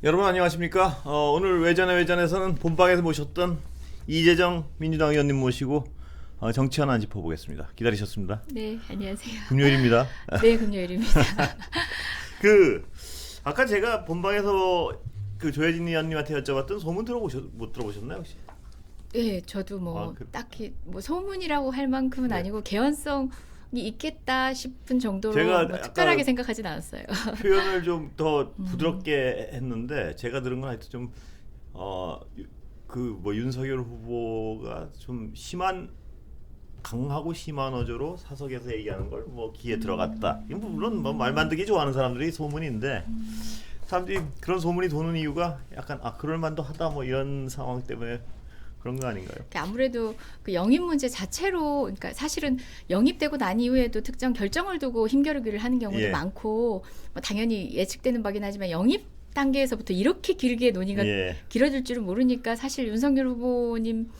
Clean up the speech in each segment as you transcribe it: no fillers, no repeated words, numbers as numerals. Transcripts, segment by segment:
여러분 안녕하십니까? 오늘 외전에서는 본방에서 모셨던 이재정 민주당 의원님 모시고 정치 하나 짚어보겠습니다. 기다리셨습니다. 네, 안녕하세요. 금요일입니다. 네, 금요일입니다. 아까 제가 본방에서 조혜진 의원님한테 여쭤봤던 소문 못 들어보셨나요 혹시? 네, 저도 딱히 소문이라고 할 만큼은 네. 아니고 개연성이 있겠다 싶은 정도로 제가 특별하게 생각하진 않았어요. 표현을 좀 더 부드럽게 했는데 제가 들은 건 하여튼 좀 윤석열 후보가 좀 강하고 심한 어조로 사석에서 얘기하는 걸 귀에 들어갔다. 이건 물론 말 만들기 좋아하는 사람들이 소문인데 사람들이 그런 소문이 도는 이유가 약간 그럴 만도 하다 이런 상황 때문에 그런 거 아닌가요? 아무래도 그 영입 문제 자체로, 그러니까 사실은 영입되고 난 이후에도 특정 결정을 두고 힘겨루기를 하는 경우도 예. 많고, 당연히 예측되는 바긴 하지만 영입 단계에서부터 이렇게 길게 논의가 예. 길어질 줄은 모르니까 사실 윤석열 후보님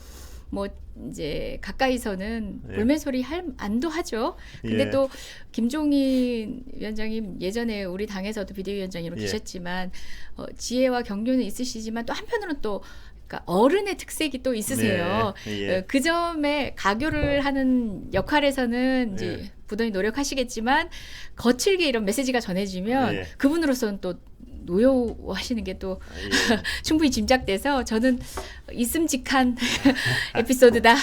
이제 가까이서는 예. 볼멘 소리 안도 하죠. 근데 예. 또 김종인 위원장님 예전에 우리 당에서도 비대위원장으로 예. 계셨지만 지혜와 경륜은 있으시지만 또 한편으로는 또 그러니까 어른의 특색이 또 있으세요. 네. 예. 그 점에 가교를 하는 역할에서는 이제 예. 부단히 노력하시겠지만 거칠게 이런 메시지가 전해지면 예. 그분으로서는 또 노여워하시는 게 또 충분히 짐작돼서 저는 있음직한 에피소드다. 예.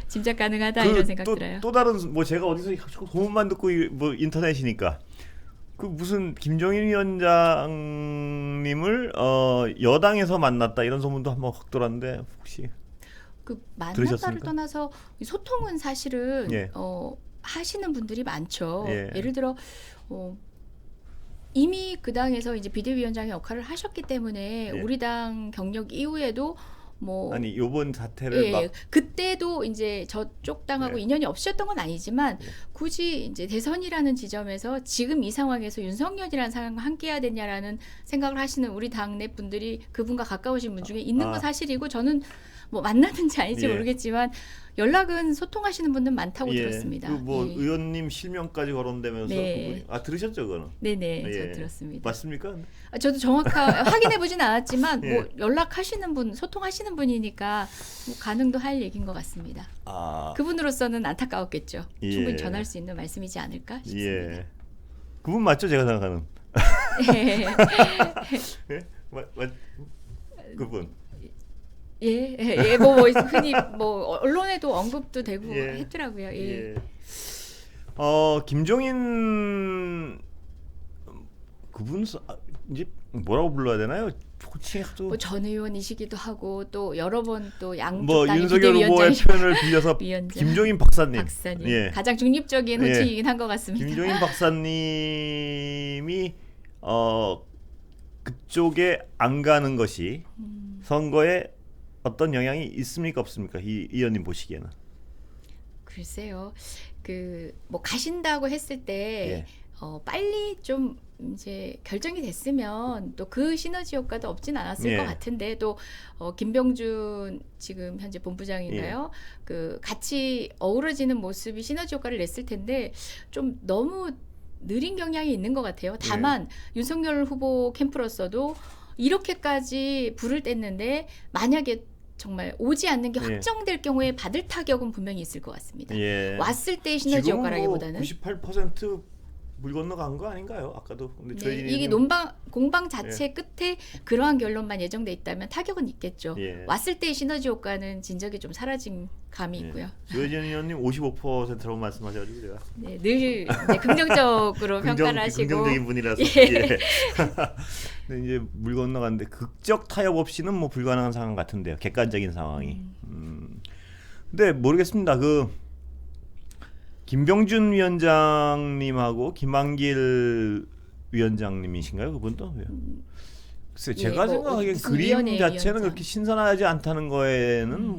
짐작 가능하다 이런 생각 또, 들어요. 또 다른 제가 어디서 소문만 듣고 인터넷이니까 무슨 김종인 위원장님을 여당에서 만났다 이런 소문도 한번 확 돌았는데 혹시 만났다를 들으셨습니까? 떠나서 소통은 사실은 예. 하시는 분들이 많죠. 예. 예를 들어 이미 그 당에서 이제 비대위원장의 역할을 하셨기 때문에 예. 우리 당 경력 이후에도 아니 요번 사태를 예, 그때도 이제 저쪽 당하고 예. 인연이 없으셨던 건 아니지만 예. 굳이 이제 대선이라는 지점에서 지금 이 상황에서 윤석열이라는 상황과 함께해야 되냐라는 생각을 하시는 우리 당내 분들이 그분과 가까우신 분 중에 있는 건 사실이고 저는 만났는지 아닌지 예. 모르겠지만 연락은 소통하시는 분은 많다고 들었습니다. 예. 의원님 실명까지 거론되면서 네. 그분이 들으셨죠 그거는? 네네, 예. 저 들었습니다. 맞습니까? 저도 확인해 보진 않았지만 예. 연락하시는 분, 소통하시는 분이니까 가능도 할 얘기인 것 같습니다. 그분으로서는 안타까웠겠죠. 예. 충분히 전할 수 있는 말씀이지 않을까 싶습니다. 예. 그분 맞죠 제가 생각하는? 예. 예? 그분. 예, 흔히 언론에도 언급도 되고 예. 했더라고요. 예. 예. 김종인 그분 이제 뭐라고 불러야 되나요? 호칭도 전 의원이시기도 하고 또 여러 번 또 양쪽 윤석열 후보의 표현을 빌려서 김종인 박사님. 예. 가장 중립적인 호칭이긴 한 것 같습니다. 김종인 박사님이 그쪽에 안 가는 것이 선거에 어떤 영향이 있습니까 없습니까? 이 의원님 보시기에는. 글쎄요. 가신다고 했을 때 예. 빨리 좀 이제 결정이 됐으면 또 그 시너지 효과도 없진 않았을 예. 것 같은데 또 김병준 지금 현재 본부장인가요? 같이 어우러지는 모습이 시너지 효과를 냈을 텐데 좀 너무 느린 경향이 있는 것 같아요. 다만 윤석열 후보 캠프로서도 이렇게까지 불을 뗐는데 만약에 정말 오지 않는 게 확정될 경우에 받을 타격은 분명히 있을 것 같습니다. 예. 왔을 때 시너지 효과라기보다는 98% 물 건너간 거 아닌가요? 아까도. 근데 이게 공방 자체 끝에 그러한 결론만 예정돼 있다면 타격은 있겠죠. 왔을 때의 시너지 효과는 진작에 좀 사라진 감이 있고요. 조혜진 의원님 55%라고 말씀하셔가지고 제가 늘 이제 긍정적으로 평가를 하시고 긍정적인 분이라서. 근데 이제 물 건너갔는데 극적 타협 없이는 불가능한 상황 같은데요. 객관적인 상황이. 근데 모르겠습니다. 김병준 위원장님하고 김한길 위원장님이신가요? 그분도? 글쎄 제가 생각하기엔 그림 자체는 위원장. 그렇게 신선하지 않다는 거에는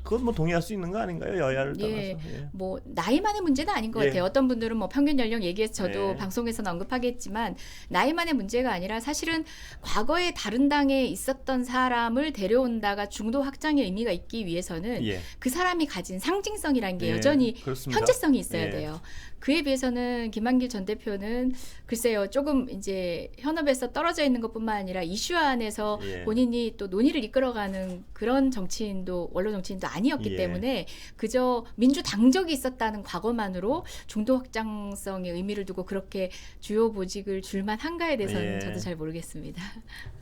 그건 동의할 수 있는 거 아닌가요? 여야를 떠나서. 나이만의 문제는 아닌 것 같아요. 어떤 분들은 평균 연령 얘기해서 저도 방송에서는 언급하겠지만 나이만의 문제가 아니라 사실은 과거에 다른 당에 있었던 사람을 데려온다가 중도 확장의 의미가 있기 위해서는 그 사람이 가진 상징성이라는 게 여전히 그렇습니다. 현재성이 있어야 돼요. 그에 비해서는 김한길 전 대표는 글쎄요 조금 이제 현업에서 떨어져 있는 것뿐만 아니라 이슈 안에서 예. 본인이 또 논의를 이끌어가는 그런 정치인도 원로 정치인도 아니었기 예. 때문에 그저 민주당적이 있었다는 과거만으로 중도 확장성의 의미를 두고 그렇게 주요 보직을 줄만 한가에 대해서는 예. 저도 잘 모르겠습니다.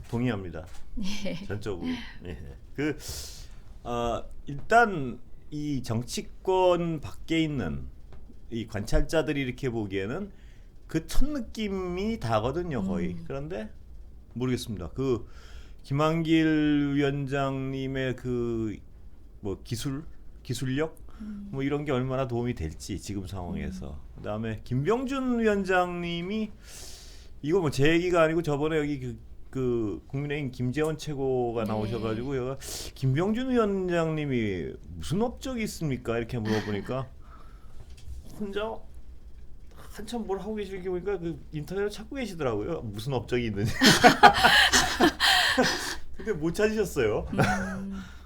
동의합니다. 예. 전적으로. 예. 일단 이 정치권 밖에 있는 이 관찰자들이 이렇게 보기에는 그 첫 느낌이 다거든요, 거의. 그런데 모르겠습니다. 그 김한길 위원장님의 그 뭐 기술력 뭐 이런 게 얼마나 도움이 될지 지금 상황에서. 그다음에 김병준 위원장님이 이거 뭐 제 얘기가 아니고 저번에 여기 그 국민의힘 김재원 최고가 네. 나오셔가지고 여가 김병준 위원장님이 무슨 업적이 있습니까? 이렇게 물어보니까 혼자 한참 뭘 하고 계시게 보니까 그 인터넷을 찾고 계시더라고요. 무슨 업적이 있는지. 근데 못 찾으셨어요.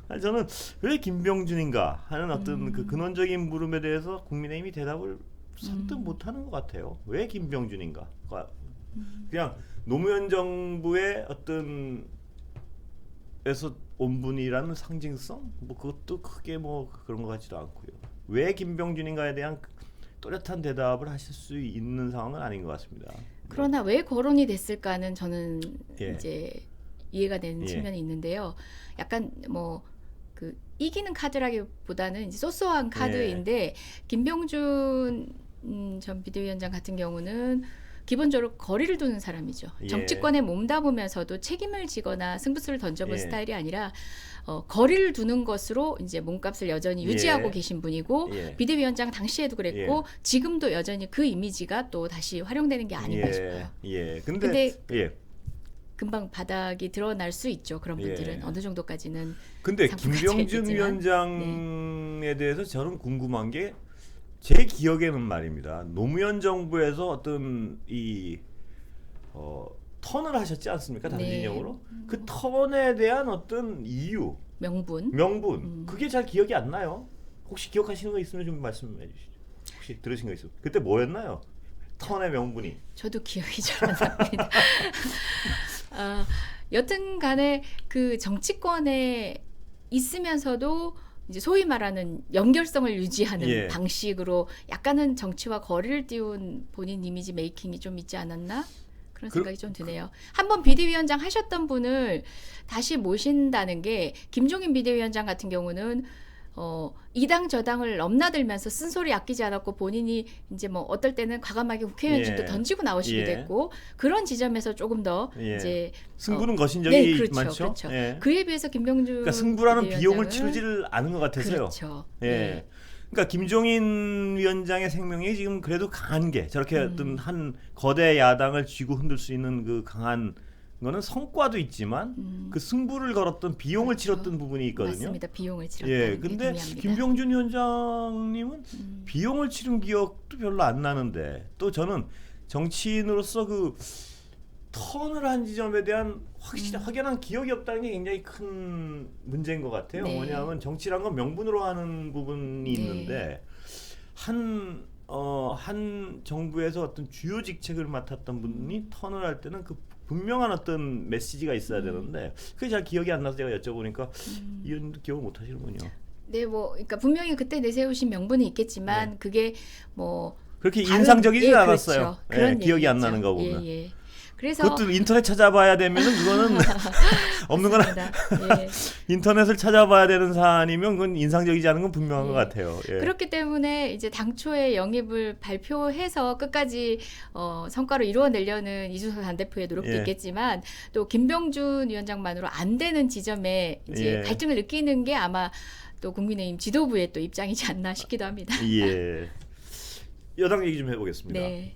아니, 저는 왜 김병준인가 하는 어떤 그 근원적인 물음에 대해서 국민의힘이 대답을 선뜻 못하는 것 같아요. 왜 김병준인가? 그냥 노무현 정부의 어떤 에서 온 분이라는 상징성 뭐 그것도 크게 뭐 그런 것 같지도 않고요. 왜 김병준인가에 대한 또렷한 대답을 하실 수 있는 상황은 아닌 것 같습니다. 그러나 왜 거론이 됐을까는 저는 예. 이제 이해가 되는 예. 측면이 있는데요. 약간 뭐 그 이기는 카드라기보다는 이제 소소한 카드인데 김병준 전 비대위원장 같은 경우는 기본적으로 거리를 두는 사람이죠. 예. 정치권에 몸담으면서도 책임을 지거나 승부수를 던져본 예. 스타일이 아니라 거리를 두는 것으로 이제 몸값을 여전히 유지하고 예. 계신 분이고 예. 비대위원장 당시에도 그랬고 지금도 여전히 그 이미지가 또 다시 활용되는 게 아닌가 싶어요. 예. 근데 예. 금방 바닥이 드러날 수 있죠. 그런 분들은 예. 어느 정도까지는. 근데 상품까지 김병준 있겠지만. 위원장에 대해서 저는 궁금한 게 제 기억에는 말입니다. 노무현 정부에서 어떤 이 턴을 하셨지 않습니까? 당시 네. 인용으로 그 턴에 대한 어떤 이유, 명분 그게 잘 기억이 안 나요. 혹시 기억하시는 거 있으면 좀 말씀해 주시죠. 혹시 들으신 거 있어요? 그때 뭐였나요? 턴의 명분이. 저도 기억이 잘 안 납니다. 여튼 간에 그 정치권에 있으면서도 이제 소위 말하는 연결성을 유지하는 예. 방식으로 약간은 정치와 거리를 띄운 본인 이미지 메이킹이 좀 있지 않았나? 그런 생각이 좀 드네요. 한번 비대위원장 하셨던 분을 다시 모신다는 게 김종인 비대위원장 같은 경우는 이 당 저 당을 넘나들면서 쓴소리 아끼지 않았고 본인이 이제 뭐 어떨 때는 과감하게 국회의원직도 예. 던지고 나오시기도 예. 했고 그런 지점에서 조금 더 예. 이제 승부는 거신 적이 네, 그렇죠, 많죠. 그렇죠. 예. 그에 비해서 김병준 그러니까 승부라는 비용을 비대위원장은 치르지를 않은 것 같아서요. 그렇죠. 예. 예. 그러니까 김종인 위원장의 생명이 지금 그래도 강한 게 저렇게 어떤 한 거대 야당을 쥐고 흔들 수 있는 그 강한 거는 성과도 있지만 그 승부를 걸었던 비용을 그렇죠. 치렀던 부분이 있거든요. 맞습니다. 비용을 치렀다는 예, 게 근데 동의합니다. 김병준 위원장님은 비용을 치른 기억도 별로 안 나는데 또 저는 정치인으로서 그 턴을 한 지점에 대한 확연한 기억이 없다는 게 굉장히 큰 문제인 것 같아요. 네. 뭐냐면 정치란 건 명분으로 하는 부분이 네. 있는데 한 정부에서 어떤 주요 직책을 맡았던 분이 턴을 할 때는 그 분명한 어떤 메시지가 있어야 되는데 그게 잘 기억이 안 나서 제가 여쭤보니까 이런 기억을 못 하시는군요. 네, 뭐 그러니까 분명히 그때 내세우신 명분이 있겠지만 네. 그게 뭐 그렇게 다른- 인상적이지 예, 않았어요. 그렇죠. 예, 그런 기억이 안 얘기죠. 나는 거 보면. 예, 예. 그래서 그것도 인터넷 찾아봐야 되면은 그거는 없는 거나 맞습니다. 예. 인터넷을 찾아봐야 되는 사안이면 그건 인상적이지 않은 건 분명한 것 같아요. 예. 그렇기 때문에 이제 당초에 영입을 발표해서 끝까지 성과를 이루어내려는 이준석 당 대표의 노력도 예. 있겠지만 또 김병준 위원장만으로 안 되는 지점에 이제 예. 갈등을 느끼는 게 아마 또 국민의힘 지도부의 또 입장이지 않나 싶기도 합니다. 예. 여당 얘기 좀 해보겠습니다. 네.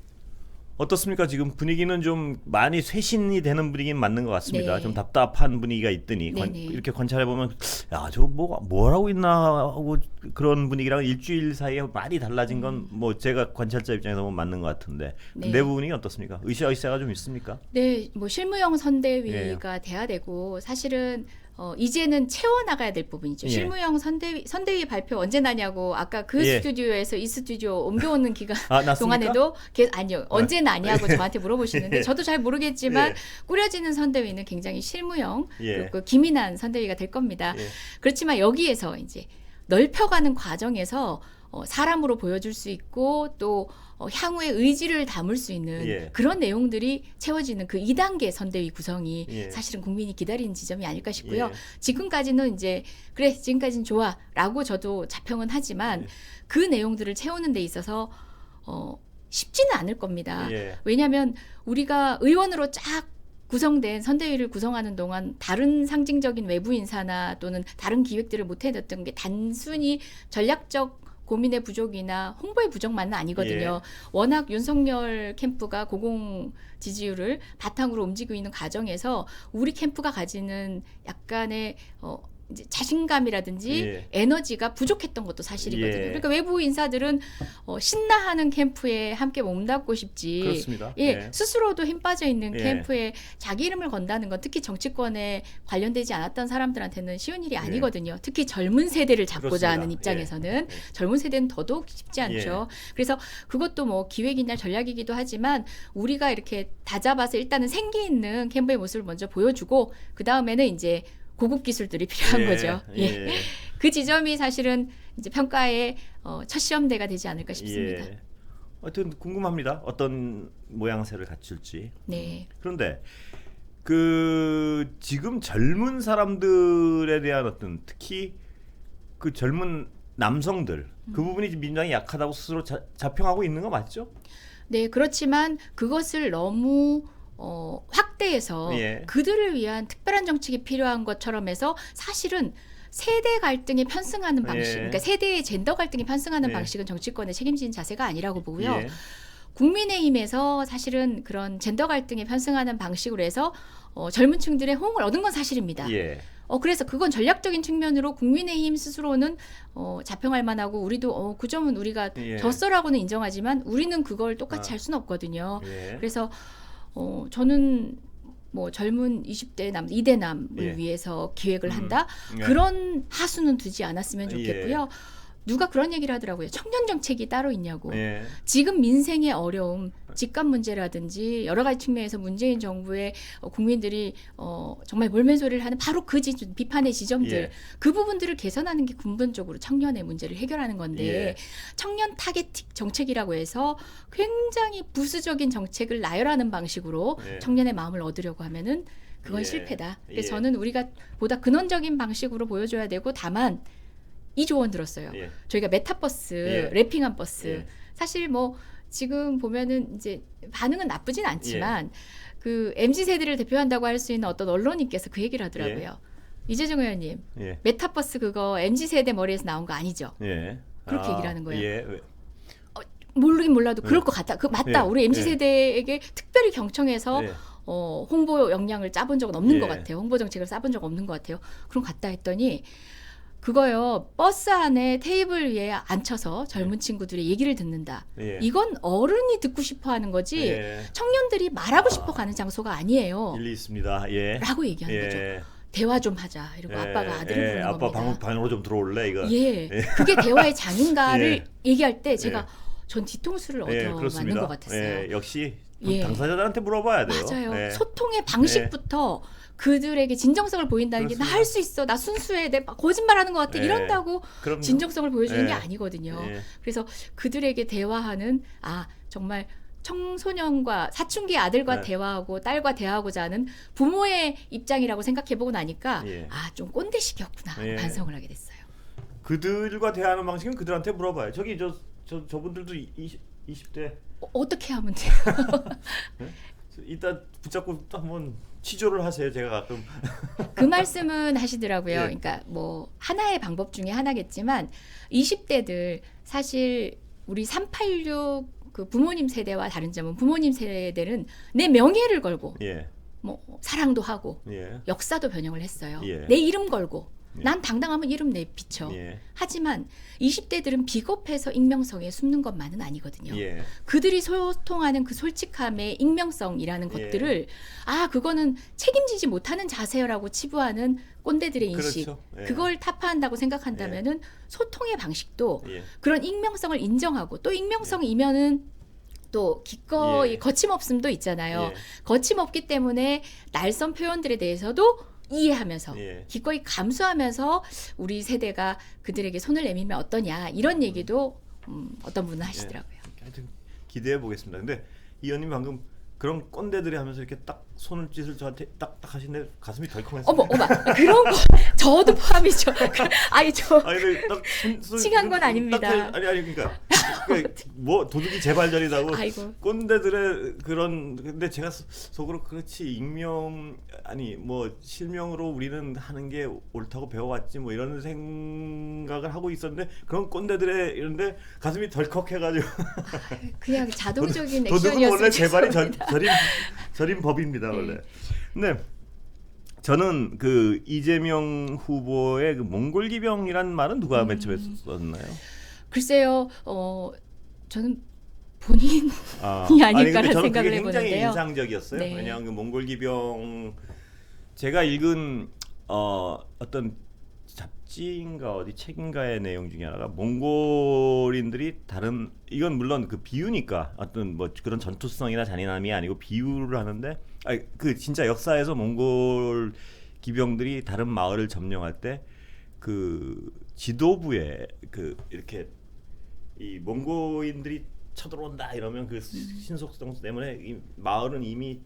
어떻습니까? 지금 분위기는 좀 많이 쇄신이 되는 분위기는 맞는 것 같습니다. 네. 좀 답답한 분위기가 있더니 네네. 이렇게 관찰해 보면 야, 저거 뭘 하고 있나 하고 그런 분위기랑 일주일 사이에 많이 달라진 건 뭐 제가 관찰자 입장에서 보면 맞는 것 같은데 네. 내부 분위기 어떻습니까? 으쌰으쌰가 좀 있습니까? 네, 뭐 실무형 선대위가 돼야 되고 사실은 이제는 채워나가야 될 부분이죠. 예. 실무형 선대위 발표 언제 나냐고 아까 그 예. 스튜디오에서 이 스튜디오 옮겨오는 기간 났습니까? 동안에도 아니요. 언제 나냐고 저한테 물어보시는데 예. 저도 잘 모르겠지만 예. 꾸려지는 선대위는 굉장히 실무형 예. 그리고 기민한 선대위가 될 겁니다. 예. 그렇지만 여기에서 이제 넓혀가는 과정에서 사람으로 보여줄 수 있고 또 향후의 의지를 담을 수 있는 예. 그런 내용들이 채워지는 그 2단계 선대위 구성이 예. 사실은 국민이 기다리는 지점이 아닐까 싶고요. 예. 지금까지는 이제 그래 지금까지는 좋아라고 저도 자평은 하지만 예. 그 내용들을 채우는 데 있어서 쉽지는 않을 겁니다. 예. 왜냐하면 우리가 의원으로 쫙 구성된 선대위를 구성하는 동안 다른 상징적인 외부 인사나 또는 다른 기획들을 못 해냈던 게 단순히 전략적 고민의 부족이나 홍보의 부족만은 아니거든요. 워낙 윤석열 캠프가 고공 지지율을 바탕으로 움직이고 있는 과정에서 우리 캠프가 가지는 약간의 이제 자신감이라든지 예. 에너지가 부족했던 것도 사실이거든요. 예. 그러니까 외부 인사들은 신나하는 캠프에 함께 몸담고 싶지. 그렇습니다. 예, 예. 스스로도 힘 빠져 있는 예. 캠프에 자기 이름을 건다는 건 특히 정치권에 관련되지 않았던 사람들한테는 쉬운 일이 아니거든요. 특히 젊은 세대를 잡고자 그렇습니다. 하는 입장에서는 예. 젊은 세대는 더더욱 쉽지 않죠. 그래서 그것도 뭐 기획이나 전략이기도 하지만 우리가 이렇게 다잡아서 일단은 생기 있는 캠프의 모습을 먼저 보여주고 그 다음에는 이제 고급 기술들이 필요한 예. 거죠. 예. 예. 그 지점이 사실은 이제 평가의 첫 시험대가 되지 않을까 싶습니다. 예. 하여튼 궁금합니다. 어떤 모양새를 갖출지. 네. 그런데 그 지금 젊은 사람들에 대한 어떤 특히 그 젊은 남성들 그 부분이 지금 민주당이 약하다고 스스로 자평하고 있는 거 맞죠? 네, 그렇지만 그것을 너무 확대해서 예. 그들을 위한 특별한 정책이 필요한 것처럼 해서 사실은 세대 갈등이 편승하는 방식, 예. 그러니까 세대의 젠더 갈등이 편승하는 예. 방식은 정치권의 책임진 자세가 아니라고 보고요. 예. 국민의힘에서 사실은 그런 젠더 갈등이 편승하는 방식으로 해서 젊은 층들의 호응을 얻은 건 사실입니다. 예. 그래서 그건 전략적인 측면으로 국민의힘 스스로는 자평할 만하고 우리도 그 점은 우리가 예. 졌어라고는 인정하지만 우리는 그걸 똑같이 아. 할 수는 없거든요. 예. 그래서 저는 뭐 젊은 20대 남, 2대남을 예. 위해서 기획을 한다? 예. 그런 하수는 두지 않았으면 좋겠고요. 누가 그런 얘기를 하더라고요. 청년 정책이 따로 있냐고. 예. 지금 민생의 어려움, 집값 문제라든지 여러 가지 측면에서 문재인 정부의 국민들이 정말 몰맨소리를 하는 바로 그 비판의 지점들, 예. 그 부분들을 개선하는 게 근본적으로 청년의 문제를 해결하는 건데 예. 청년 타겟팅 정책이라고 해서 굉장히 부수적인 정책을 나열하는 방식으로 예. 청년의 마음을 얻으려고 하면은 그건 예. 실패다. 그래서 예. 저는 우리가 보다 근원적인 방식으로 보여줘야 되고 다만 이 조언 들었어요. 예. 저희가 메타버스, 예. 래핑한 버스. 예. 사실 뭐 지금 보면은 이제 반응은 나쁘진 않지만 그 MZ 세대를 대표한다고 할 수 있는 어떤 언론인께서 그 얘기를 하더라고요. 이재정 의원님, 예. 메타버스 그거 MZ 세대 머리에서 나온 거 아니죠? 예. 그렇게 얘기를 하는 거예요. 예. 모르긴 몰라도 그럴 것 같다. 그 맞다. 예. 우리 MZ 예. 세대에게 특별히 경청해서 예. 홍보 역량을 짜본 적은 없는 예. 것 같아요. 홍보 정책을 짜본 적 없는 것 같아요. 그럼 갔다 했더니 그거요. 버스 안에 테이블 위에 앉혀서 젊은 친구들의 얘기를 듣는다. 예. 이건 어른이 듣고 싶어 하는 거지 예. 청년들이 말하고 싶어 가는 장소가 아니에요. 일리 있습니다. 예. 라고 얘기하는 거죠. 예. 대화 좀 하자. 이러고 아빠가 아들을 부르는 아빠 겁니다. 방으로 좀 들어올래 이거. 예. 그게 대화의 장인가를 예. 얘기할 때 제가 전 뒤통수를 얻어 맞는 그렇습니다. 것 같았어요. 예, 역시 예. 당사자들한테 물어봐야 돼요. 맞아요. 예. 소통의 방식부터 그들에게 진정성을 보인다는 게 나 할 수 있어. 나 순수해. 내 거짓말하는 것 같아. 예. 이런다고 그럼요. 진정성을 보여주는 예. 게 아니거든요. 예. 그래서 그들에게 대화하는 정말 청소년과 사춘기 아들과 네. 대화하고 딸과 대화하고자 하는 부모의 입장이라고 생각해보고 나니까 예. 좀 꼰대식이었구나 예. 반성을 하게 됐어요. 그들과 대화하는 방식은 그들한테 물어봐요. 저기 저분들도 20대 어떻게 하면 돼요? 이따 붙잡고 또 한번 치조를 하세요. 제가 가끔. 그 말씀은 하시더라고요. 예. 그러니까 뭐 하나의 방법 중에 하나겠지만 20대들 사실 우리 386 그 부모님 세대와 다른 점은 부모님 세대는 내 명예를 걸고 예. 뭐 사랑도 하고 예. 역사도 변형을 했어요. 예. 내 이름 걸고 난 당당하면 이름 내비쳐. 예. 하지만 20대들은 비겁해서 익명성에 숨는 것만은 아니거든요. 예. 그들이 소통하는 그 솔직함의 익명성이라는 예. 것들을 그거는 책임지지 못하는 자세라고 치부하는 꼰대들의 인식. 그렇죠. 예. 그걸 타파한다고 생각한다면은 소통의 방식도 예. 그런 익명성을 인정하고 또 익명성이면은 또 기꺼이 예. 거침없음도 있잖아요. 예. 거침없기 때문에 날선 표현들에 대해서도 이해하면서 예. 기꺼이 감수하면서 우리 세대가 그들에게 손을 내밀면 어떠냐 이런 얘기도 어떤 분은 하시더라고요. 하여튼 기대해 보겠습니다. 근데 이 의원님 방금 그런 꼰대들이 하면서 이렇게 딱 손을 짓을 저한테 딱딱 하시는데 가슴이 덜컹했어요. 어머 그런 거 저도 포함이죠. 아니 저 아니 근데 딱 칭한 건 아닙니다. 아니 그러니까 뭐 도둑이 재발견이라고 아이고. 꼰대들의 그런 근데 제가 속으로 그렇지 익명 아니 뭐 실명으로 우리는 하는 게 옳다고 배워왔지 뭐 이런 생각을 하고 있었는데 그런 꼰대들의 이런데 가슴이 덜컥해가지고 그냥 자동적인 도둑은 원래 액션이었으면 재발이 죄송합니다. 저린 법입니다 원래. 근데 저는 그 이재명 후보의 그 몽골기병이란 말은 누가 맨 처음에 썼나요? 글쎄요, 저는 본인이 아닐까라는 저는 생각을 그게 굉장히 해보는데요. 인상적이었어요. 네. 왜냐하면 그 몽골기병 제가 읽은 어떤 잡지인가 어디 책인가의 내용 중에 하나가 몽골인들이 다른 이건 물론 그 비유니까 어떤 뭐 그런 전투성이나 잔인함이 아니고 비유를 하는데 그 진짜 역사에서 몽골 기병들이 다른 마을을 점령할 때 그 지도부에 그 이렇게 이 몽골인들이 쳐들어온다 이러면 그 신속성 때문에 이 마을은 이미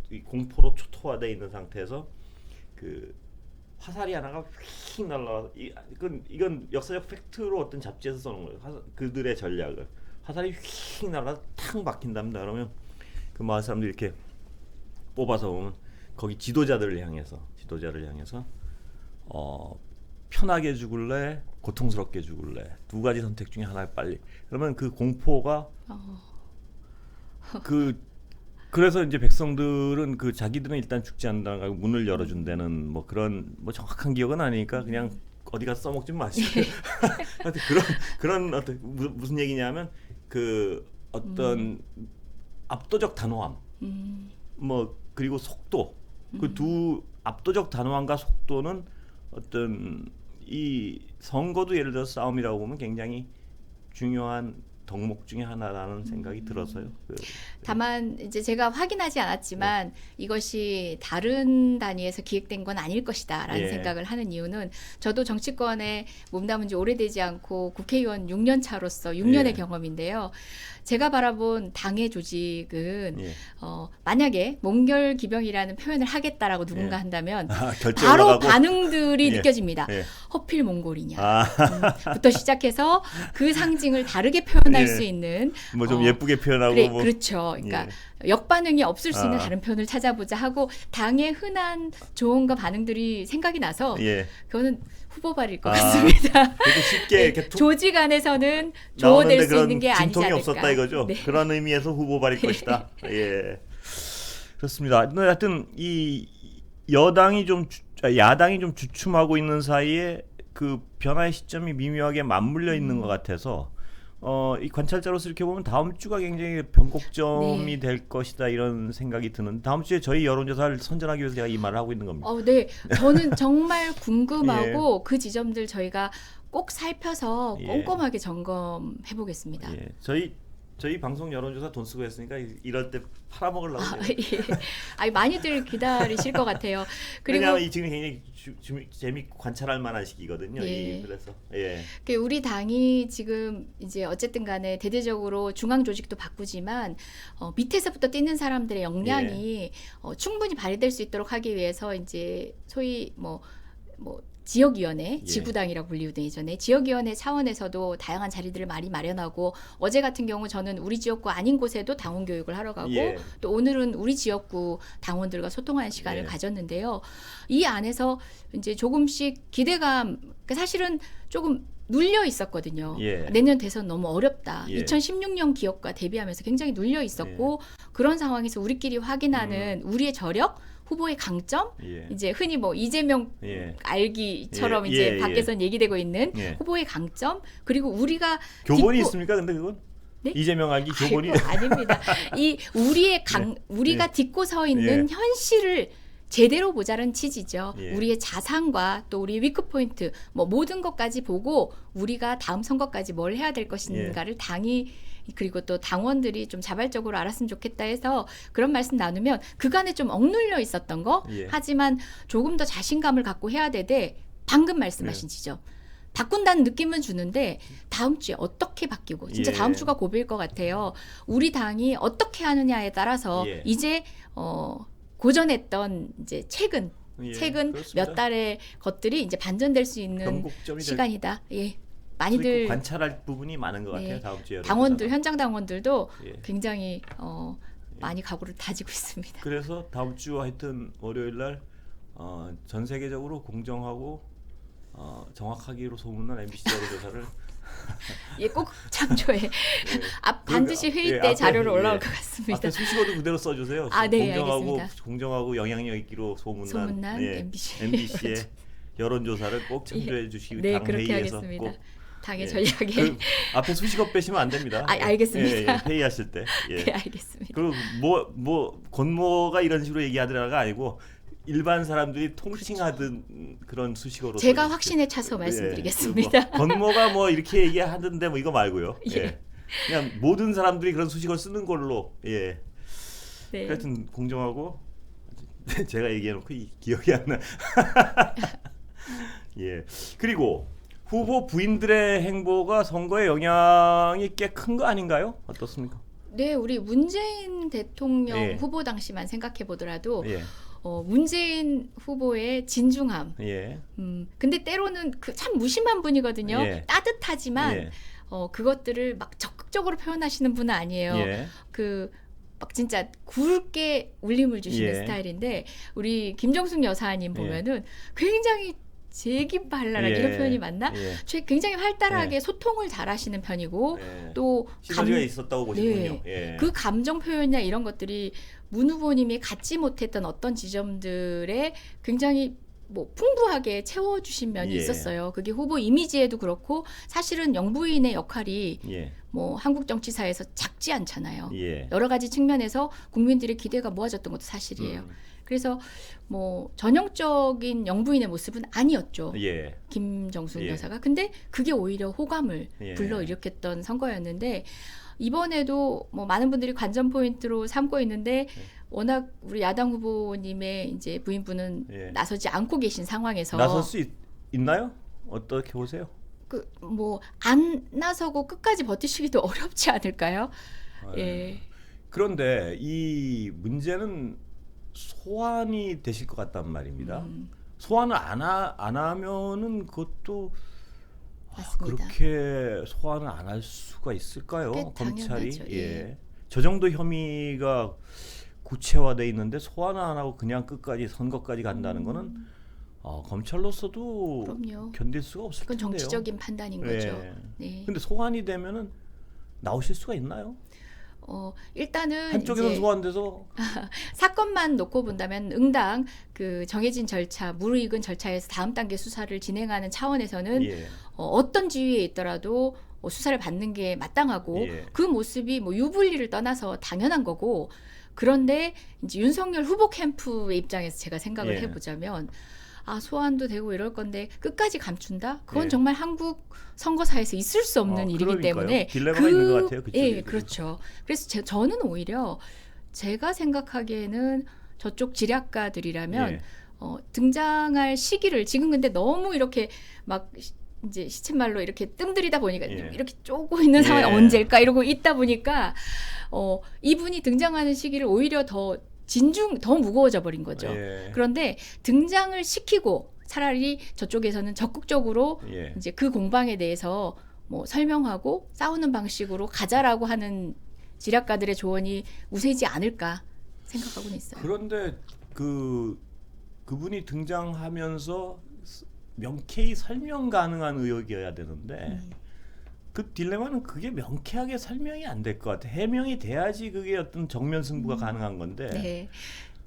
이 공포로 초토화되어 있는 상태에서 그 화살이 하나가 휙 날라와서 이건 역사적 팩트로 어떤 잡지에서 써놓은 거예요. 그들의 전략을 화살이 휙 날아가 탁 박힌답니다. 그러면 그 마을 사람들이 이렇게 뽑아서 보면 거기 지도자를 향해서 편하게 죽을래 고통스럽게 죽을래 두 가지 선택 중에 하나를 빨리 그러면 그 공포가 그래서 이제 백성들은 그 자기들은 일단 죽지 않는다고 문을 열어준다는 뭐 그런 뭐 정확한 기억은 아니니까 그냥 어디 가서 써먹지 마시고 그런 어떤 무슨 얘기냐면 그 어떤 압도적 단호함 뭐 그리고 속도 그 두 압도적 단호함과 속도는 어떤 이 선거도 예를 들어 싸움이라고 보면 굉장히 중요한 덕목 중에 하나라는 생각이 들어서요. 다만 이제 제가 확인하지 않았지만 이것이 다른 단위에서 기획된 건 아닐 것이다라는 생각을 하는 이유는 저도 정치권에 몸담은 지 오래되지 않고 국회의원 6년 차로서 6년의 경험인데요. 제가 바라본 당의 조직은 만약에 몽골기병이라는 표현을 하겠다라고 누군가 한다면 바로 올라가고. 반응들이 느껴집니다. 허필 몽골이냐 부터 시작해서 그 상징을 다르게 표현할 수 있는 뭐 좀 예쁘게 표현하고 그래, 뭐. 그렇죠. 그러니까 역반응이 없을 수 있는 다른 표현을 찾아보자 하고 당의 흔한 조언과 반응들이 생각이 나서 그거는 후보발일 것 같습니다. 쉽게 이렇게 조직 안에서는 조언될 수 있는 게 아니지 진통이 않을까. 없었다 이거죠. 네. 그런 의미에서 후보발일 것이다. 예, 그렇습니다. 하여튼 이 야당이 좀 주춤하고 있는 사이에 그 변화의 시점이 미묘하게 맞물려 있는 것 같아서 이 관찰자로서 이렇게 보면 다음 주가 굉장히 변곡점이 될 것이다 이런 생각이 드는. 다음 주에 저희 여론조사를 선전하기 위해서 제가 이 말을 하고 있는 겁니다. 네, 저는 정말 궁금하고 그 지점들 저희가 꼭 살펴서 꼼꼼하게 점검해 보겠습니다. 저희 방송 여론조사 돈 쓰고 했으니까 이럴 때 팔아먹으려고. 아니 많이들 기다리실 것 같아요. 그리고 왜냐하면 이 지금 굉장히 재밌고 관찰할 만한 시기거든요. 그래서 우리 당이 지금 이제 어쨌든 간에 대대적으로 중앙 조직도 바꾸지만 밑에서부터 뛰는 사람들의 역량이 충분히 발휘될 수 있도록 하기 위해서 이제 소위 뭐 지역위원회, 지구당이라고 불리우던 예전에 지역위원회 차원에서도 다양한 자리들을 많이 마련하고 어제 같은 경우 저는 우리 지역구 아닌 곳에도 당원 교육을 하러 가고 또 오늘은 우리 지역구 당원들과 소통하는 시간을 가졌는데요. 이 안에서 이제 조금씩 기대감, 사실은 조금 눌려 있었거든요. 내년 대선 너무 어렵다. 2016년 기억과 대비하면서 굉장히 눌려 있었고 그런 상황에서 우리끼리 확인하는 우리의 저력, 후보의 강점, 예. 이제 흔히 뭐 이재명 예. 알기처럼 예, 이제 예, 밖에선 얘기되고 있는 예. 후보의 강점, 그리고 우리가 교본이 딛고- 있습니까? 근데 그건 네? 이재명 알기 교본이 아이고, 아닙니다. 이 우리의 우리가 딛고 서 있는 현실을 제대로 보자는 취지죠. 예. 우리의 자산과 또 우리의 위크 포인트, 뭐 모든 것까지 보고 우리가 다음 선거까지 뭘 해야 될 것인가를 당이 그리고 또 당원들이 좀 자발적으로 알았으면 좋겠다 해서 그런 말씀 나누면 그간에 좀 억눌려 있었던 거, 예. 하지만 조금 더 자신감을 갖고 해야 되되 방금 말씀하신 지점. 바꾼다는 느낌은 주는데 다음 주에 어떻게 바뀌고 진짜 예. 다음 주가 고비일 것 같아요. 우리 당이 어떻게 하느냐에 따라서 예. 이제 고전했던 이제 최근 예, 최근 그렇습니다. 몇 달의 것들이 이제 반전될 수 있는 변곡점이 시간이다. 예. 많이들 많이들 관찰할 부분이 많은 것 네. 같아요. 다음 주에 당원들 여론조사가. 현장 당원들도 예. 굉장히 많이 각오를 다지고 있습니다. 그래서 다음 주 하여튼 월요일 날 전 세계적으로 공정하고 정확하기로 소문난 MBC 여론조사를 예, 꼭 참조해. 반드시 회의 때 자료를 올라올 것 같습니다. 앞에 수식어도 그대로 써주세요. 아, 네, 공정하고 알겠습니다. 공정하고 영향력 있기로 소문난 MBC의 여론조사를 꼭 참조해 주시기 네, 당 그렇게 회의에서 하겠습니다. 꼭 당의 예. 전략에 그 앞에 수식어 빼시면 안 됩니다. 알겠습니다. 회의하실 때. 예. 네, 알겠습니다. 그리고 뭐 권모가 이런 식으로 얘기하더라가 아니고 일반 사람들이 통칭하던 그런 수식어로 제가 써주십시오. 확신에 차서 예. 말씀드리겠습니다. 뭐 권모가 뭐 이렇게 얘기하던데 뭐 이거 말고요. 예. 예. 그냥 모든 사람들이 그런 수식어를 쓰는 걸로. 예. 네. 하여튼 공정하고 제가 얘기해놓고 기억이 안 나. 예. 그리고 후보 부인들의 행보가 선거에 영향이 꽤 큰 거 아닌가요? 어떻습니까? 네, 우리 문재인 대통령 예. 후보 당시만 생각해 보더라도 예. 문재인 후보의 진중함. 예. 근데 때로는 그 참 무심한 분이거든요. 예. 따뜻하지만 예. 그것들을 막 적극적으로 표현하시는 분은 아니에요. 예. 막 진짜 굵게 울림을 주시는 예. 스타일인데 우리 김정숙 여사님 보면은 굉장히 재기발랄하게 예. 이런 표현이 맞나? 예. 굉장히 활달하게 예. 소통을 잘하시는 편이고 예. 또 시너지가 있었다고 보시군요. 네. 예. 그 감정 표현이나 이런 것들이 문 후보님이 갖지 못했던 어떤 지점들에 굉장히 뭐 풍부하게 채워주신 면이 예. 있었어요. 그게 후보 이미지에도 그렇고 사실은 영부인의 역할이 예. 뭐 한국 정치사에서 작지 않잖아요. 예. 여러 가지 측면에서 국민들의 기대가 모아졌던 것도 사실이에요. 그래서 뭐 전형적인 영부인의 모습은 아니었죠. 예. 김정숙 예. 여사가. 근데 그게 오히려 호감을 예. 불러일으켰던 선거였는데 이번에도 뭐 많은 분들이 관전 포인트로 삼고 있는데 워낙 우리 야당 후보님의 이제 부인분은 예. 나서지 않고 계신 상황에서 나설 수 있나요? 어떻게 보세요? 그 뭐 안 나서고 끝까지 버티시기도 어렵지 않을까요? 예. 그런데 이 문제는 소환이 되실 것 같단 말입니다. 소환을 안 하면은 그것도 맞습니다. 그렇게 소환을 안 할 수가 있을까요? 꽤 검찰이 당연하죠. 예. 예. 저 정도 혐의가 구체화돼 있는데 소환을 안 하고 그냥 끝까지 선거까지 간다는 거는 검찰로서도 그럼요. 견딜 수가 없을 그건 텐데요. 정치적인 판단인 예. 거죠. 네. 근데 소환이 되면은 나오실 수가 있나요? 일단은 한쪽에서 이제 소환돼서 사건만 놓고 본다면 응당 그 정해진 절차, 무르익은 절차에서 다음 단계 수사를 진행하는 차원에서는 예. 어떤 지위에 있더라도 수사를 받는 게 마땅하고 예. 그 모습이 뭐 유불리를 떠나서 당연한 거고 그런데 이제 윤석열 후보 캠프의 입장에서 제가 생각을 예. 해보자면 소환도 되고 이럴 건데 끝까지 감춘다? 그건 예. 정말 한국 선거사에서 있을 수 없는 일이기 그러니까요. 때문에 딜레마가 있는 것 같아요. 그쪽에. 예, 그렇죠. 그래서 저는 오히려 제가 생각하기에는 저쪽 지략가들이라면 예. 등장할 시기를 지금 근데 너무 이렇게 막 이제 시쳇말로 이렇게 뜸들이다 보니까 예. 이렇게 쪼고 있는 상황이 예. 언제일까 이러고 있다 보니까 이분이 등장하는 시기를 오히려 더 무거워져 버린 거죠. 예. 그런데 등장을 시키고 차라리 저쪽에서는 적극적으로 예. 이제 그 공방에 대해서 뭐 설명하고 싸우는 방식으로 가자라고 하는 지략가들의 조언이 우세지 않을까 생각하고는 있어요. 그런데 그분이 등장하면서 명쾌히 설명 가능한 의혹이어야 되는데 그 딜레마는 그게 명쾌하게 설명이 안 될 것 같아. 해명이 돼야지 그게 어떤 정면 승부가 가능한 건데. 네.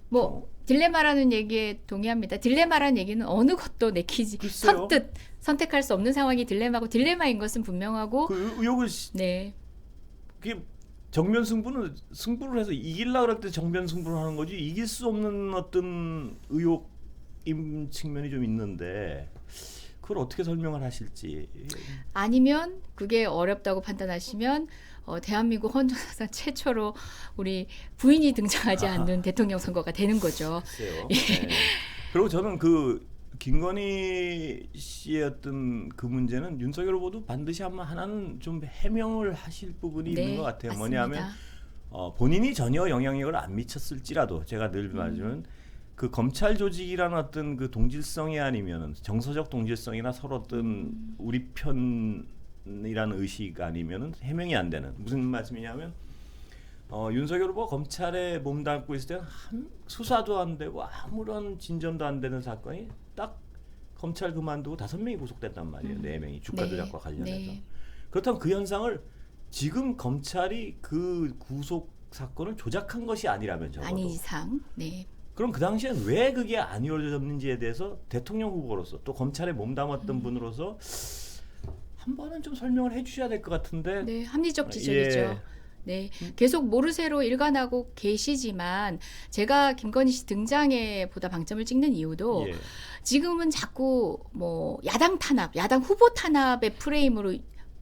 뭐 딜레마라는 얘기에 동의합니다. 딜레마라는 얘기는 어느 것도 내키지 글쎄요. 선뜻 선택할 수 없는 상황이 딜레마고 딜레마인 것은 분명하고 그 의혹을 네. 그게 정면 승부를 해서 이길라 그럴 때 정면 승부를 하는 거지 이길 수 없는 어떤 의혹임 측면이 좀 있는데 그걸 어떻게 설명을 하실지. 아니면 그게 어렵다고 판단하시면 대한민국 헌정사상 최초로 우리 부인이 등장하지 않는 대통령 선거가 되는 거죠. 글쎄요. 예. 네. 그리고 저는 그 김건희 씨의 어떤 그 문제는 윤석열 후보도 반드시 하나는 좀 해명을 하실 부분이 네, 있는 것 같아요. 맞습니다. 뭐냐면 본인이 전혀 영향력을 안 미쳤을지라도 제가 늘 말하지만 그 검찰 조직이라는 어떤 그 동질성이 아니면은 정서적 동질성이나 서로 어떤 우리 편이라는 의식 아니면은 해명이 안 되는 무슨 말씀이냐면 윤석열 후보 검찰에 몸담고 있을 때는 수사도 안 되고 아무런 진전도 안 되는 사건이 딱 검찰 그만두고 5명이 구속됐단 말이에요. 4명이 주가 네. 조작과 관련해서. 네. 그렇다면 그 현상을 지금 검찰이 그 구속 사건을 조작한 것이 아니라면 적어도 아닌 이상. 네. 그럼 그 당시엔 왜 그게 안 이루어졌는지에 대해서 대통령 후보로서 또 검찰에 몸담았던 분으로서 한 번은 좀 설명을 해주셔야 될 것 같은데. 네, 합리적 지적이죠. 예. 네, 계속 모르쇠로 일관하고 계시지만 제가 김건희 씨 등장에 보다 방점을 찍는 이유도 예. 지금은 자꾸 뭐 야당 탄압, 야당 후보 탄압의 프레임으로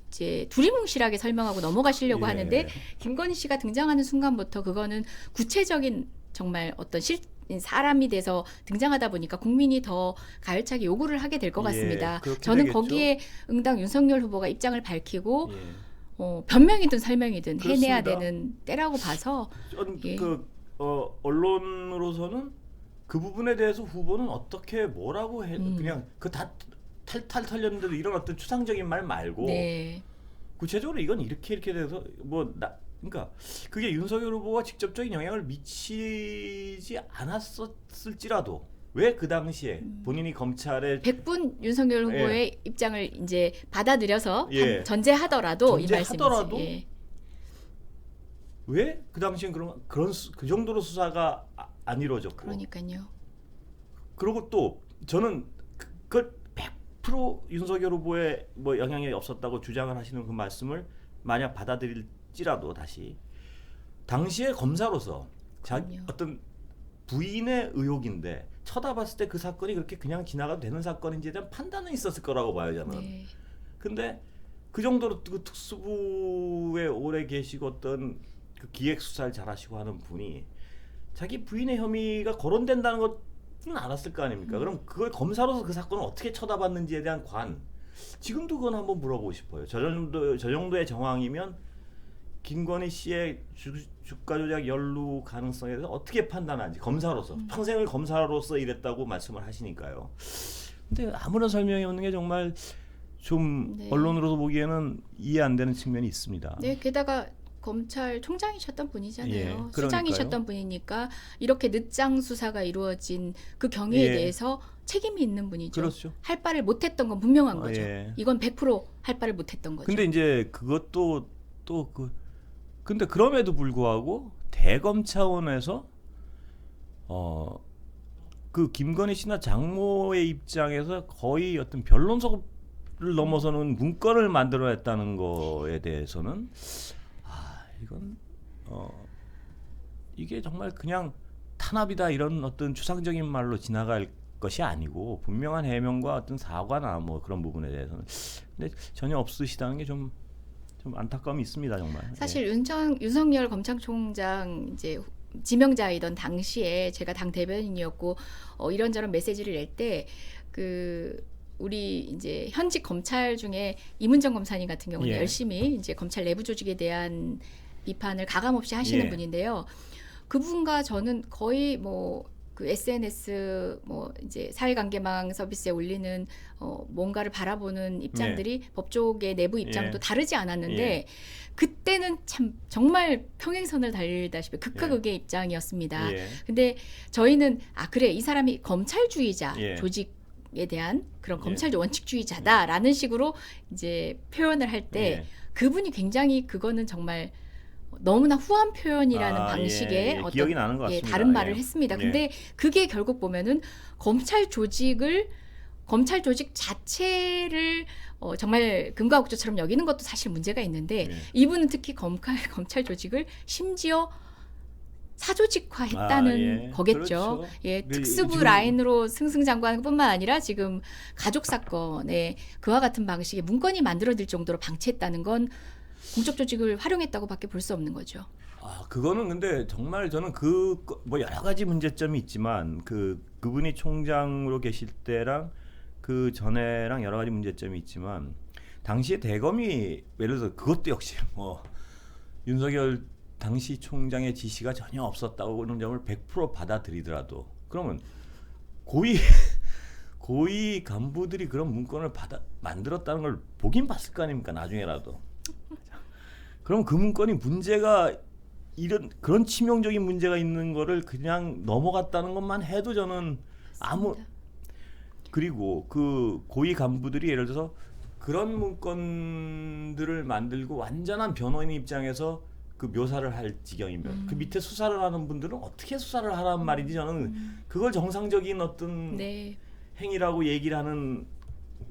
이제 두리뭉실하게 설명하고 넘어가시려고 예. 하는데 김건희 씨가 등장하는 순간부터 그거는 구체적인 정말 어떤 사람이 돼서 등장하다 보니까 국민이 더 가열차게 요구를 하게 될 것 같습니다. 그렇게 저는 되겠죠. 거기에 응당 윤석열 후보가 입장을 밝히고 예. 변명이든 설명이든 해내야 그렇습니다. 되는 때라고 봐서 예. 언론으로서는 그 부분에 대해서 후보는 어떻게 뭐라고 해 그냥 그 다 탈탈 털렸는데도 이런 어떤 추상적인 말 말고 네. 구체적으로 이건 이렇게 돼서 그러니까 그게 윤석열 후보가 직접적인 영향을 미치지 않았을지라도 왜 그 당시에 본인이 검찰에 100분 윤석열 후보의 입장을 이제 받아들여서 예. 전제하더라도 이 전제하더라도 말씀이지. 예. 왜 그 당시엔 그 정도로 수사가 안 이루어졌고 그러니까요. 그리고 또 저는 그걸 100% 윤석열 후보의 뭐 영향이 없었다고 주장을 하시는 그 말씀을 만약 받아들일지라도 다시 당시에 검사로서 그럼요. 어떤 부인의 의혹인데 쳐다봤을 때 그 사건이 그렇게 그냥 지나가도 되는 사건인지에 대한 판단은 있었을 거라고 봐요 저는. 네. 근데 그 정도로 그 특수부에 오래 계시고 어떤 그 기획 수사를 잘하시고 하는 분이 자기 부인의 혐의가 거론된다는 것은 알았을 거 아닙니까? 그럼 그걸 검사로서 그 사건을 어떻게 쳐다봤는지에 대한 지금도 그건 한번 물어보고 싶어요. 저 정도의 정황이면 김건희 씨의 주가 조작 연루 가능성에 대해서 어떻게 판단하는지 검사로서 평생을 검사로서 일했다고 말씀을 하시니까요. 근데 아무런 설명이 없는 게 정말 좀 네. 언론으로서 보기에는 이해 안 되는 측면이 있습니다. 네, 게다가 검찰총장이셨던 분이잖아요. 예, 그러니까요. 수장이셨던 분이니까 이렇게 늦장 수사가 이루어진 그 경위에 예. 대해서 책임이 있는 분이죠. 그렇죠. 할 바를 못했던 건 분명한 거죠. 예. 이건 100%할 바를 못했던 거죠. 근데 이제 그것도 근데 그럼에도 불구하고 대검 차원에서 그 김건희 씨나 장모의 입장에서 거의 어떤 변론서를 넘어서는 문건을 만들어냈다는 거에 대해서는 이건 이게 정말 그냥 탄압이다 이런 어떤 추상적인 말로 지나갈 것이 아니고 분명한 해명과 어떤 사과나 뭐 그런 부분에 대해서는 근데 전혀 없으시다는 게 좀 안타까움이 있습니다 정말. 사실 윤석열 검찰총장 이제 지명자이던 당시에 제가 당 대변인이었고 이런저런 메시지를 낼 때 우리 이제 현직 검찰 중에 이문정 검사님 같은 경우는 예. 열심히 이제 검찰 내부 조직에 대한 비판을 가감없이 하시는 예. 분인데요. 그분과 저는 거의 그 SNS 이제 사회관계망 서비스에 올리는 뭔가를 바라보는 입장들이 법조계 내부 입장도 예. 다르지 않았는데 예. 그때는 참 정말 평행선을 달리다시피 극과 예. 극의 입장이었습니다. 예. 근데 저희는 그래 이 사람이 검찰주의자 예. 조직에 대한 그런 예. 검찰 원칙주의자다라는 식으로 이제 표현을 할 때 예. 그분이 굉장히 그거는 정말 너무나 후한 표현이라는 아, 방식의 예, 예. 어떤 기억이 나는 것 같습니다. 다른 말을 예. 했습니다. 예. 근데 그게 결국 보면은 검찰 조직 자체를 정말 금과 옥조처럼 여기는 것도 사실 문제가 있는데 예. 이분은 특히 검찰 조직을 심지어 사조직화했다는 아, 예. 거겠죠. 그렇죠. 예, 그 특수부 지금- 라인으로 승승장구하는 것뿐만 아니라 지금 가족 사건에 그와 같은 방식의 문건이 만들어질 정도로 방치했다는 건 공적 조직을 활용했다고밖에 볼 수 없는 거죠. 아, 그거는 근데 정말 저는 뭐 여러 가지 문제점이 있지만 그분이 총장으로 계실 때랑 그 전에랑 여러 가지 문제점이 있지만 당시에 대검이 예를 들어서 그것도 역시 뭐 윤석열 당시 총장의 지시가 전혀 없었다고 그런 점을 100% 받아들이더라도 그러면 고위 간부들이 그런 문건을 만들었다는 걸 보긴 봤을 거 아닙니까 나중에라도. 그럼 그 문건이 문제가 그런 치명적인 문제가 있는 거를 그냥 넘어갔다는 것만 해도 저는 그리고 그 고위 간부들이 예를 들어서 그런 문건들을 만들고 완전한 변호인 입장에서 그 묘사를 할 지경이면 그 밑에 수사를 하는 분들은 어떻게 수사를 하란 말이지 저는 그걸 정상적인 어떤 네. 행위라고 얘기를 하는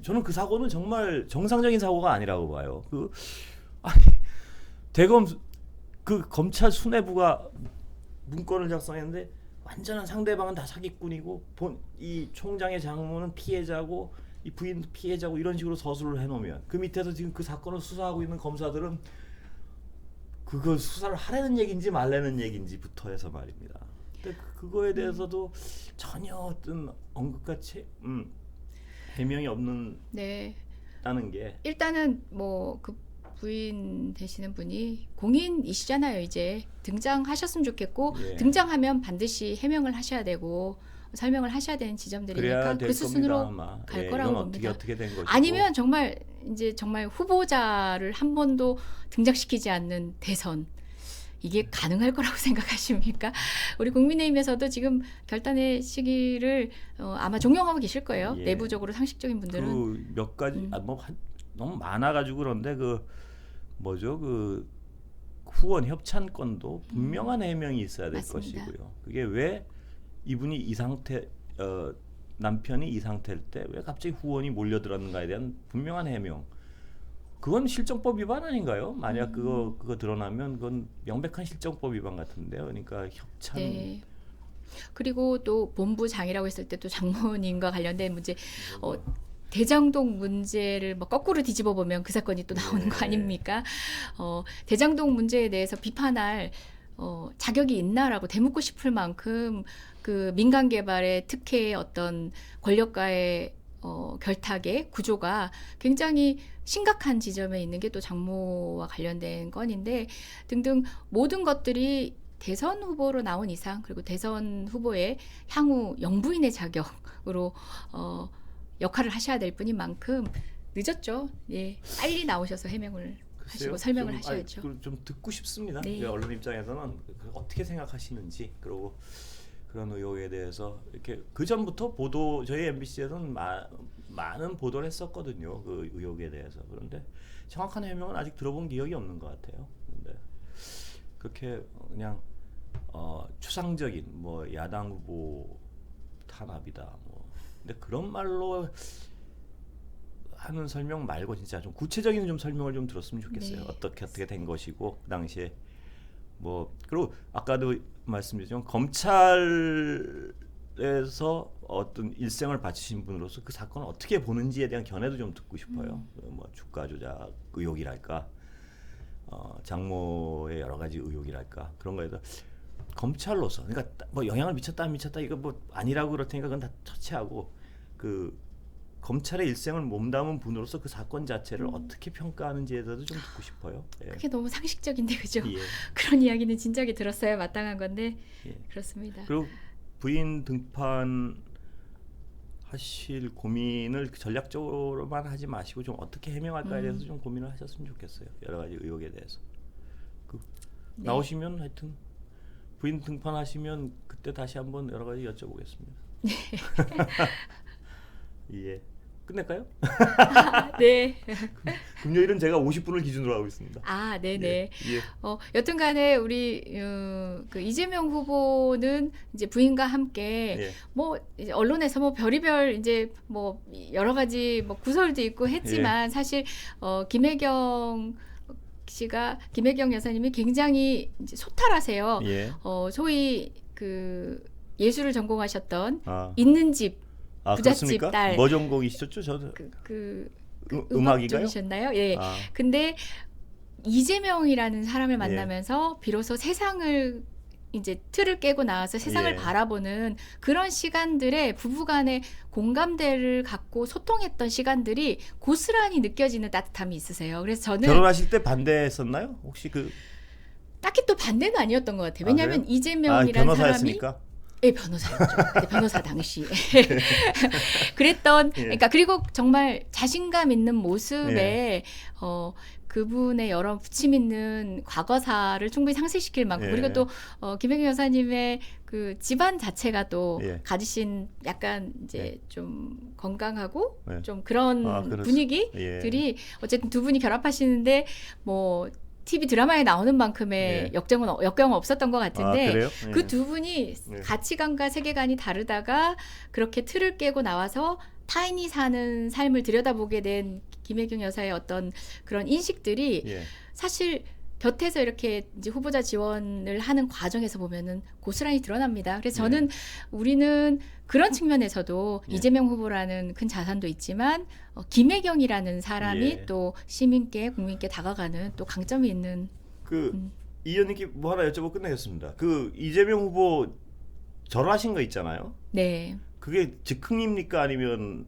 저는 그 사고는 정말 정상적인 사고가 아니라고 봐요. 아니 대검 그 검찰 수뇌부가 문건을 작성했는데 완전한 상대방은 다 사기꾼이고 이 총장의 장모는 피해자고 이 부인도 피해자고 이런 식으로 서술을 해놓으면 그 밑에서 지금 그 사건을 수사하고 있는 검사들은 그걸 수사를 하라는 얘기인지 말라는 얘기인지부터 해서 말입니다. 근데 그거에 대해서도 전혀 어떤 언급과 해명이 없는 네. 다는 게 일단은 뭐 그 부인 되시는 분이 공인이시잖아요. 이제 등장하셨으면 좋겠고 예. 등장하면 반드시 해명을 하셔야 되고 설명을 하셔야 되는 그래야 지점들이니까 될 그 수순으로 겁니다, 아마. 갈 예, 거라고 이건 봅니다. 어떻게 된 것이고 아니면 정말 후보자를 한 번도 등장시키지 않는 대선 이게 가능할 거라고 생각하십니까? 우리 국민의힘에서도 지금 결단의 시기를 아마 종용하고 계실 거예요. 예. 내부적으로 상식적인 분들은 그 몇 가지 너무 많아가지고 그런데 그 후원 협찬권도 분명한 해명이 있어야 될 맞습니다. 것이고요. 그게 왜 이분이 이 상태 남편이 이 상태일 때 왜 갑자기 후원이 몰려들었는가에 대한 분명한 해명. 그건 실정법 위반 아닌가요? 만약 그거 드러나면 그건 명백한 실정법 위반 같은데요. 그러니까 협찬. 네. 그리고 또 본부장이라고 했을 때 또 장모님과 관련된 문제 대장동 문제를 뭐 거꾸로 뒤집어 보면 그 사건이 또 나오는 거 아닙니까? 대장동 문제에 대해서 비판할 자격이 있나라고 되묻고 싶을 만큼 그 민간 개발의 특혜의 어떤 권력가의 결탁의 구조가 굉장히 심각한 지점에 있는 게 또 장모와 관련된 건인데 등등 모든 것들이 대선 후보로 나온 이상 그리고 대선 후보의 향후 영부인의 자격으로 역할을 하셔야 될 뿐인 만큼 늦었죠. 예, 빨리 나오셔서 해명을 하시고 설명을 하셔야죠. 좀 듣고 싶습니다. 네. 언론 입장에서는 어떻게 생각하시는지 그리고 그런 의혹에 대해서 이렇게 그 전부터 저희 MBC에서는 많은 보도를 했었거든요. 그 의혹에 대해서. 그런데 정확한 해명은 아직 들어본 기억이 없는 것 같아요. 그런데 그렇게 그냥 추상적인 뭐 야당 후보 탄압이다. 근데 그런 말로 하는 설명 말고 진짜 좀 구체적인 좀 설명을 좀 들었으면 좋겠어요. 네. 어떻게 된 것이고 그 당시에 그리고 아까도 말씀드렸지만 검찰에서 어떤 일생을 바치신 분으로서 그 사건을 어떻게 보는지에 대한 견해도 좀 듣고 싶어요. 주가 조작 의혹이랄까, 장모의 여러 가지 의혹이랄까 그런 거에서 검찰로서 그러니까 뭐 영향을 미쳤다 안 미쳤다 이거 뭐 아니라고 그럴 테니까 그건 다 처치하고 그 검찰의 일생을 몸담은 분으로서 그 사건 자체를 어떻게 평가하는지에 대해서도 좀 듣고 싶어요. 예. 그게 너무 상식적인데 그죠? 예. 그런 이야기는 진작에 들었어야 마땅한 건데 예. 그렇습니다. 그리고 부인 등판 하실 고민을 전략적으로만 하지 마시고 좀 어떻게 해명할까에 대해서 좀 고민을 하셨으면 좋겠어요. 여러 가지 의혹에 대해서. 네. 나오시면 하여튼 부인 등판하시면 그때 다시 한번 여러 가지 여쭤보겠습니다. 예. 끝낼까요? 네. 금요일은 제가 50분을 기준으로 하고 있습니다. 아, 네네. 예. 여튼간에 우리 그 이재명 후보는 이제 부인과 함께 예. 뭐 이제 언론에서 뭐 별의별 이제 뭐 여러 가지 뭐 구설도 있고 했지만 사실 김혜경 여사님이 굉장히 이제 소탈하세요. 예. 소위 그 예술을 전공하셨던 아. 있는 집 부잣집 그렇습니까? 딸. 뭐 전공이시죠? 저도 음악이가요? 음악이가요? 셨나요? 예. 아. 근데 이재명이라는 사람을 만나면서 비로소 세상을 이제 틀을 깨고 나와서 세상을 예. 바라보는 그런 시간들에 부부간의 공감대를 갖고 소통했던 시간들이 고스란히 느껴지는 따뜻함이 있으세요. 그래서 저는 결혼하실 때 반대했었나요? 혹시 딱히 또 반대는 아니었던 것 같아요. 아, 왜냐하면 그래요? 이재명이라는 변호사였으니까. 예, 변호사였죠. 그때 변호사 당시에. 그랬던, 예. 그러니까 그리고 정말 자신감 있는 모습에 그분의 여러 부침 있는 과거사를 충분히 상쇄시킬 만큼 예. 그리고 또 김혜경 여사님의 그 집안 자체가 또 예. 가지신 약간 이제 좀 건강하고 예. 좀 그런 그렇죠. 분위기들이 어쨌든 두 분이 결합하시는데 뭐 TV 드라마에 나오는 만큼의 예. 역경은 없었던 것 같은데 그래요? 그 두 분이 가치관과 세계관이 다르다가 그렇게 틀을 깨고 나와서 타인이 사는 삶을 들여다보게 된 김혜경 여사의 어떤 그런 인식들이 예. 사실 곁에서 이렇게 이제 후보자 지원을 하는 과정에서 보면은 고스란히 드러납니다. 그래서 저는 우리는 그런 측면에서도 이재명 후보라는 큰 자산도 있지만 김혜경이라는 사람이 또 시민께 국민께 다가가는 또 강점이 있는 이 의원님께 뭐 하나 여쭤보고 끝내겠습니다. 그 이재명 후보 절하신 거 있잖아요. 네. 그게 즉흥입니까 아니면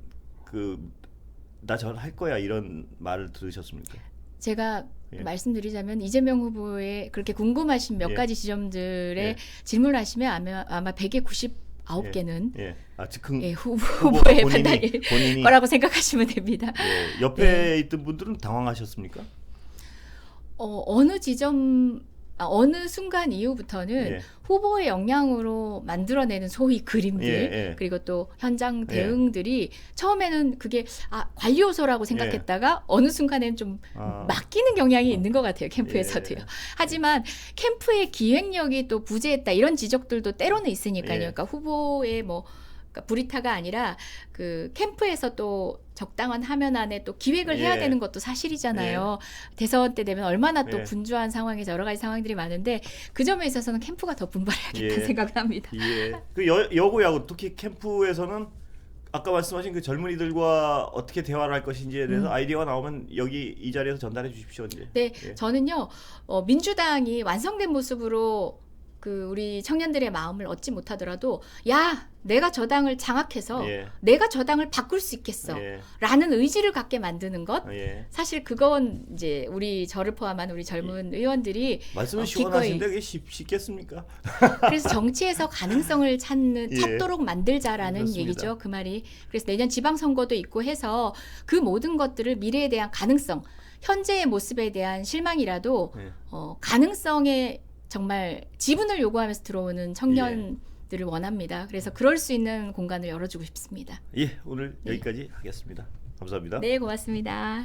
나 절할 거야 이런 말을 들으셨습니까? 제가 말씀드리자면 이재명 후보의 그렇게 궁금하신 몇 가지 지점들에 질문을 하시면 아마 100에 99개는 즉흥 후보의 판단일 거라고 생각하시면 됩니다. 옆에 있던 분들은 당황하셨습니까? 어느 순간 이후부터는 후보의 역량으로 만들어내는 소위 그림들 그리고 또 현장 대응들이 처음에는 그게 관리 요소라고 생각했다가 어느 순간에는 좀 맡기는 경향이 있는 것 같아요. 캠프에서도요. 하지만 캠프의 기획력이 또 부재했다 이런 지적들도 때로는 있으니까요. 그러니까 후보의 브리타가 아니라 그 캠프에서 또 적당한 화면 안에 또 기획을 해야 되는 것도 사실이잖아요. 대선 때 되면 얼마나 또 분주한 상황에서 여러 가지 상황들이 많은데 그 점에 있어서는 캠프가 더 분발해야겠다는 생각을 합니다. 그 여고 야구 특히 캠프에서는 아까 말씀하신 그 젊은이들과 어떻게 대화를 할 것인지에 대해서 아이디어가 나오면 여기 이 자리에서 전달해 주십시오. 이제. 네, 저는요 민주당이 완성된 모습으로 우리 청년들의 마음을 얻지 못하더라도 내가 저 당을 장악해서 내가 저 당을 바꿀 수 있겠어 라는 의지를 갖게 만드는 것 사실 그건 이제 저를 포함한 우리 젊은 의원들이 말씀은 시원하신데 그게 쉽겠습니까? 그래서 정치에서 가능성을 찾도록 만들자라는 그렇습니다. 얘기죠. 그 말이. 그래서 내년 지방선거도 있고 해서 그 모든 것들을 미래에 대한 가능성 현재의 모습에 대한 실망이라도 가능성에 정말 지분을 요구하면서 들어오는 청년들을 원합니다. 그래서 그럴 수 있는 공간을 열어주고 싶습니다. 오늘 여기까지 하겠습니다. 감사합니다. 네, 고맙습니다.